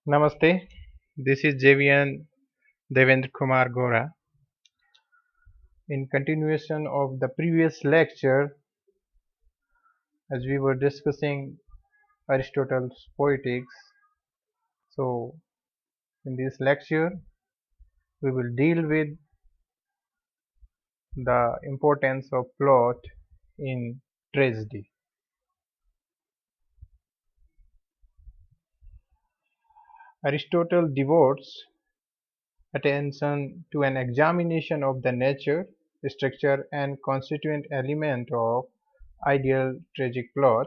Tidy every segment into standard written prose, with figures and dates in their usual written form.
Namaste, this is JVN Devendra Kumar Gora. In continuation of the previous lecture, as we were discussing Aristotle's poetics, so in this lecture, we will deal with the importance of plot in tragedy. Aristotle devotes attention to an examination of the nature, structure, and constituent element of ideal tragic plot.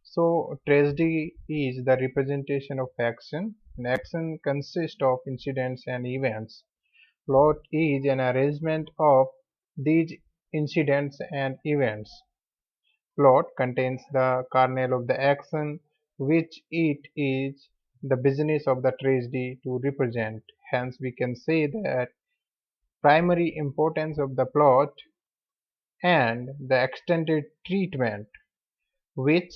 So, tragedy is the representation of action, and action consists of incidents and events. Plot is an arrangement of these incidents and events. Plot contains the kernel of the action, which it is the business of the tragedy to represent. Hence, we can say that primary importance of the plot and the extended treatment which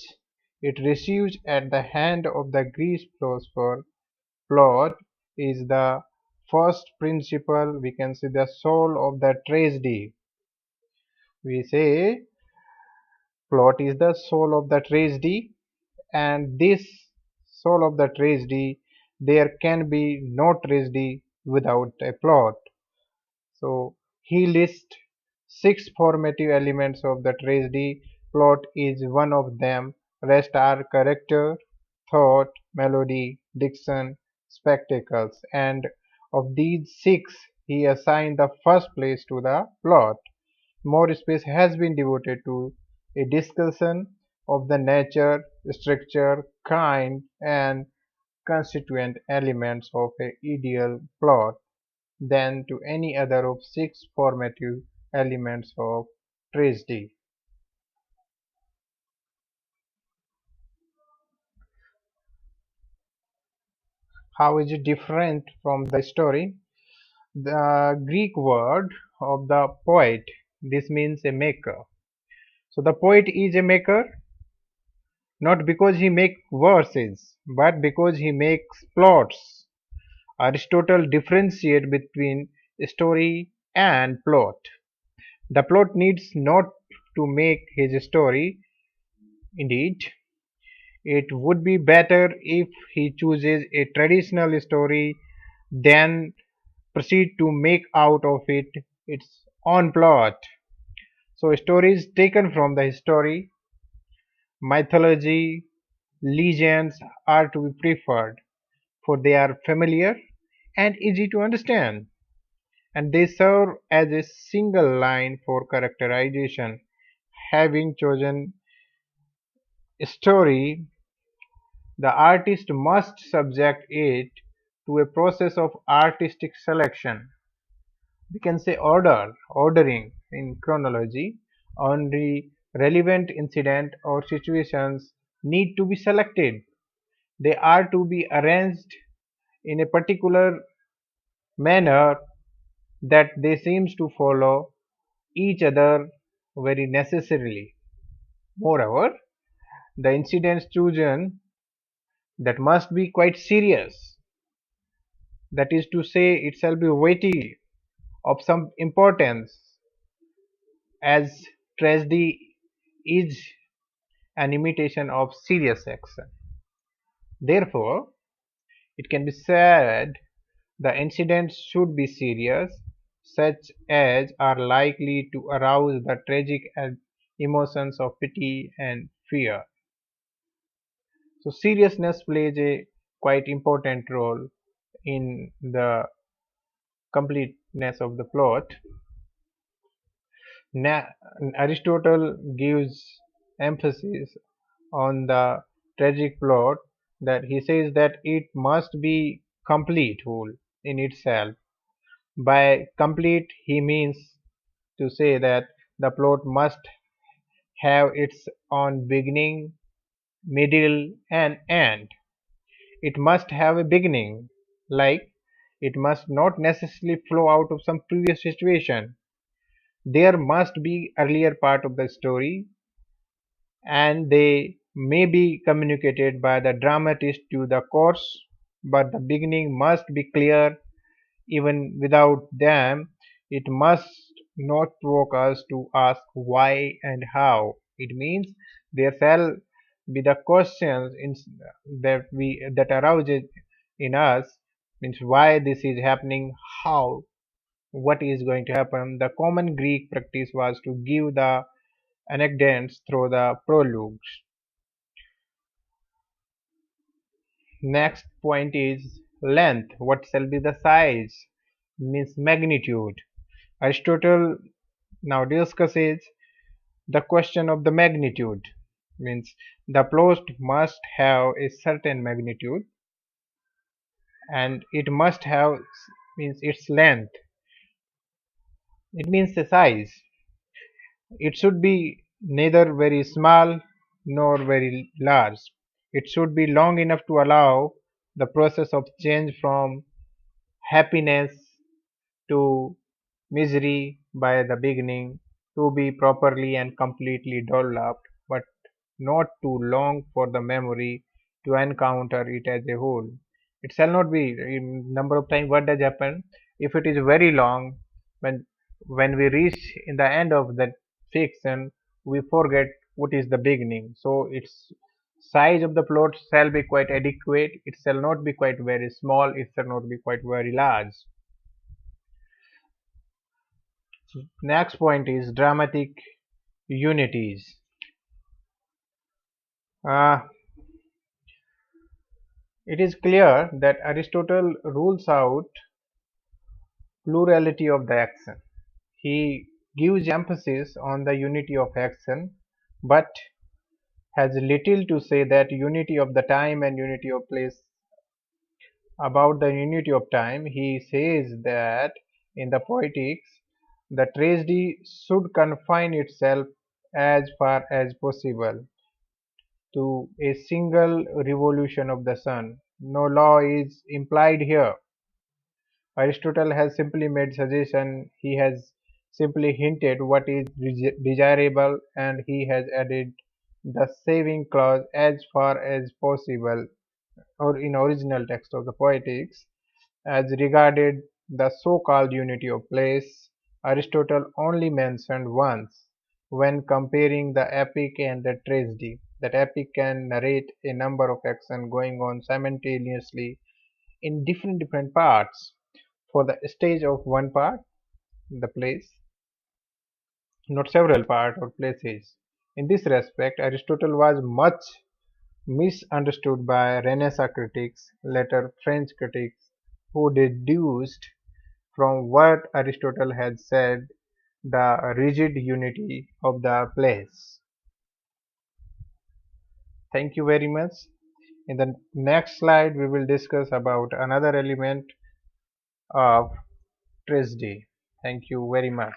it receives at the hand of the Greek philosopher plot is the first principle, we can say the soul of the tragedy. We say plot is the soul of the tragedy, and this soul of the tragedy, there can be no tragedy without a plot. So he lists six formative elements of the tragedy. Plot is one of them. Rest are character, thought, melody, diction, spectacles, and of these six he assigned the first place to the plot. More space has been devoted to a discussion of the nature, structure, kind, and constituent elements of a ideal plot than to any other of six formative elements of tragedy. How is it different from the story? The Greek word of the poet, this means a maker. So the poet is a maker not because he makes verses, but because he makes plots. Aristotle differentiates between story and plot. The plot needs not to make his story. Indeed, it would be better if he chooses a traditional story than proceed to make out of it its own plot. So stories taken from the history, mythology, legends are to be preferred, for they are familiar and easy to understand, and they serve as a single line for characterization. Having chosen a story, the artist must subject it to a process of artistic selection. We can say ordering in chronology. Only relevant incident or situations need to be selected. They are to be arranged in a particular manner that they seems to follow each other very necessarily. Moreover, the incidents chosen that must be quite serious, that is to say it shall be weighty, of some importance, as tragedy is an imitation of serious action. Therefore, it can be said the incidents should be serious, such as are likely to arouse the tragic emotions of pity and fear. So seriousness plays a quite important role in the completeness of the plot. Na- Aristotle gives emphasis on the tragic plot, that he says that it must be complete whole in itself. By complete he means to say that the plot must have its own beginning, middle, and end. It must have a beginning, like it must not necessarily flow out of some previous situation. There must be earlier part of the story, and they may be communicated by the dramatist to the chorus, but the beginning must be clear. Even without them, it must not provoke us to ask why and how. It means there shall be the questions that arouses in us, means why this is happening, how, what is going to happen. The common Greek practice was to give the anecdotes through the prologues. Next point is length. What shall be the size? Means magnitude. Aristotle now discusses the question of the magnitude. Means the plot must have a certain magnitude and it must have, means its length. It means the size. It should be neither very small nor very large. It should be long enough to allow the process of change from happiness to misery by the beginning to be properly and completely developed, but not too long for the memory to encounter it as a whole. It shall not be in number of time. What does happen if it is very long? When we reach in the end of that fiction, we forget what is the beginning. So its size of the plot shall be quite adequate. It shall not be quite very small. It shall not be quite very large. Next point is dramatic unities. Uh, it is clear that Aristotle rules out plurality of the action. He gives emphasis on the unity of action, but has little to say that unity of the time and unity of place. About the unity of time, he says that in the poetics, the tragedy should confine itself as far as possible to a single revolution of the sun. No law is implied here. Aristotle has simply made suggestion, he has simply hinted what is desirable, and he has added the saving clause as far as possible, or in original text of the poetics. As regarded the so-called unity of place, Aristotle only mentioned once when comparing the epic and the tragedy. That epic can narrate a number of actions going on simultaneously in different parts. For the stage of one part, the place, not several parts or places. In this respect, Aristotle was much misunderstood by Renaissance critics, later French critics, who deduced from what Aristotle had said the rigid unity of the place. Thank you very much. In the next slide, we will discuss about another element of tragedy. Thank you very much.